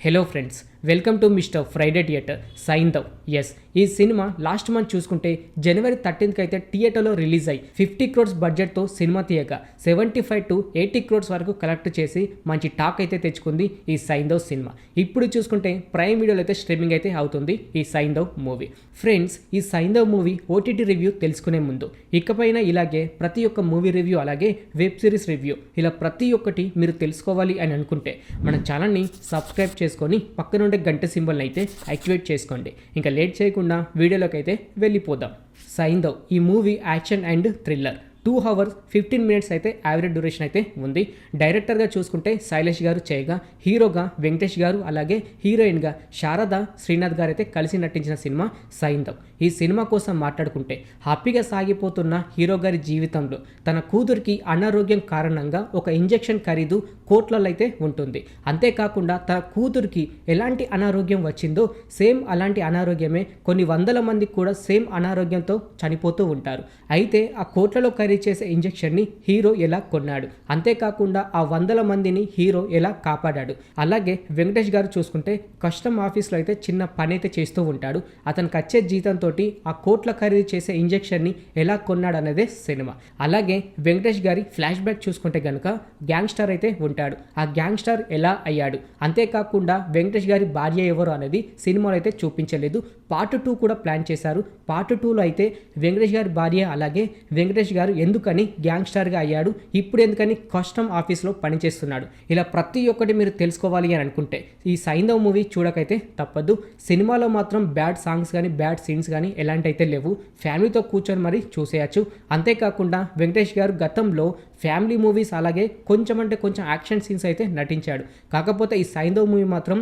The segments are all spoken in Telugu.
Hello friends, welcome to Mister Friday theatre Saindhav. Yes, ఈ సినిమా లాస్ట్ మంత్ చూసుకుంటే జనవరి 13th అయితే థియేటర్లో రిలీజ్ అయ్యి 50 crores బడ్జెట్తో సినిమా తీయగా 75 to 80 crores వరకు కలెక్ట్ చేసి మంచి టాక్ అయితే తెచ్చుకుంది ఈ సైంధవ్ సినిమా. ఇప్పుడు చూసుకుంటే ప్రైమ్ వీడియోలో అయితే స్ట్రీమింగ్ అయితే అవుతుంది ఈ సైంధవ్ మూవీ. ఫ్రెండ్స్, ఈ సైంధవ్ మూవీ ఓటీటీ రివ్యూ తెలుసుకునే ముందు ఇకపైన ఇలాగే ప్రతి ఒక్క మూవీ రివ్యూ అలాగే వెబ్ సిరీస్ రివ్యూ ఇలా ప్రతి ఒక్కటి మీరు తెలుసుకోవాలి అని అనుకుంటే మన ఛానల్ని సబ్స్క్రైబ్ చేసుకొని పక్కనుండే గంట సింబల్ని అయితే యాక్టివేట్ చేసుకోండి. ఇంకా లేట్ చేయకుండా వీడియోలోకి అయితే వెళ్ళిపోదాం. సైంధవ్ ఈ movie action and thriller. 2 hours 15 minutes అయితే యావరేజ్ డ్యూరేషన్ అయితే ఉంది. డైరెక్టర్గా చూసుకుంటే శైలేష్ గారు చేయగా, హీరోగా వెంకటేష్ గారు అలాగే హీరోయిన్గా శారద శ్రీనాథ్ గారు అయితే కలిసి నటించిన సినిమా సైంధవ్. ఈ సినిమా కోసం మాట్లాడుకుంటే హ్యాపీగా సాగిపోతున్న హీరో గారి జీవితంలో తన కూతురికి అనారోగ్యం కారణంగా ఒక ఇంజెక్షన్ ఖరీదు కోట్లలో అయితే ఉంటుంది. అంతేకాకుండా తన కూతురికి ఎలాంటి అనారోగ్యం వచ్చిందో సేమ్ అలాంటి అనారోగ్యమే కొన్ని వందల మందికి కూడా సేమ్ అనారోగ్యంతో చనిపోతూ ఉంటారు. అయితే ఆ కోట్లలో ఖరీదు చేసే ఇంజెక్షన్ని హీరో ఎలా కొన్నాడు, అంతేకాకుండా ఆ వందల మందిని హీరో ఎలా కాపాడాడు. అలాగే వెంకటేష్ గారు చూసుకుంటే కస్టమ్ ఆఫీస్లో అయితే చిన్న పని అయితే చేస్తూ ఉంటాడు. అతనికి వచ్చే జీతంతో ఆ కోట్ల ఖరీదు చేసే ఇంజెక్షన్ని ఎలా కొన్నాడు అనేదే సినిమా. అలాగే వెంకటేష్ గారి ఫ్లాష్ బ్యాక్ చూసుకుంటే కనుక గ్యాంగ్స్టర్ అయితే ఉంటాడు. ఆ గ్యాంగ్స్టర్ ఎలా అయ్యాడు, అంతేకాకుండా వెంకటేష్ గారి భార్య ఎవరు అనేది సినిమాలో అయితే చూపించలేదు. పార్ట్ 2 కూడా ప్లాన్ చేశారు. పార్ట్ 2లో అయితే వెంకటేష్ గారి భార్య అలాగే వెంకటేష్ గారు ఎందుకని గ్యాంగ్స్టర్గా అయ్యాడు, ఇప్పుడు ఎందుకని కస్టమ్ ఆఫీస్లో పనిచేస్తున్నాడు, ఇలా ప్రతి ఒక్కటి మీరు తెలుసుకోవాలి అని అనుకుంటే ఈ సైంధవ్ మూవీ చూడకైతే తప్పదు. సినిమాలో మాత్రం బ్యాడ్ సాంగ్స్ కానీ బ్యాడ్ సీన్స్ కానీ ఎలాంటి అయితే లేవు. ఫ్యామిలీతో కూర్చొని మరి చూసేయచ్చు. అంతేకాకుండా వెంకటేష్ గారు గతంలో ఫ్యామిలీ మూవీస్ అలాగే కొంచెం అంటే కొంచెం యాక్షన్ సీన్స్ అయితే నటించాడు. కాకపోతే ఈ సైంధవ్ మూవీ మాత్రం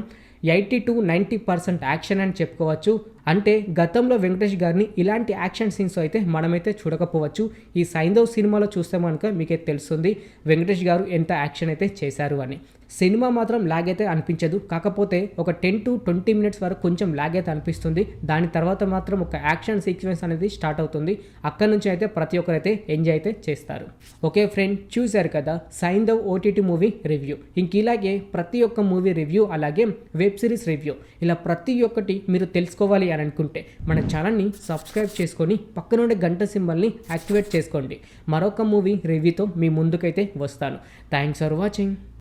80 to 90% యాక్షన్ అని చెప్పుకోవచ్చు. అంటే గతంలో వెంకటేష్ గారిని ఇలాంటి యాక్షన్ సీన్స్ అయితే మనమైతే చూడకపోవచ్చు. ఈ సైంధవ్ సినిమాలో చూస్తే కనుక మీకే తెలుస్తుంది వెంకటేష్ గారు ఎంత యాక్షన్ అయితే చేశారు అని. సినిమా మాత్రం లాగ్ అయితే అనిపించదు. కాకపోతే ఒక 10 to 20 minutes వరకు కొంచెం లాగ్ అయితే అనిపిస్తుంది. దాని తర్వాత మాత్రం ఒక యాక్షన్ సీక్వెన్స్ అనేది స్టార్ట్ అవుతుంది. అక్కడ నుంచి అయితే ప్రతి ఒక్కరైతే ఎంజాయ్ అయితే చేస్తారు. ఓకే ఫ్రెండ్, చూశారు కదా సైంధవ్ ఓటీటీ మూవీ రివ్యూ. ఇంక ఇలాగే ప్రతి ఒక్క మూవీ రివ్యూ అలాగే వెబ్ సిరీస్ రివ్యూ ఇలా ప్రతి ఒక్కటి మీరు తెలుసుకోవాలి అని అనుకుంటే మన ఛానల్ని సబ్స్క్రైబ్ చేసుకొని పక్కనుండే గంట సింబల్ని యాక్టివేట్ చేసుకోండి. మరొక మూవీ రివ్యూతో మీ ముందుకైతే వస్తాను. Thanks for watching.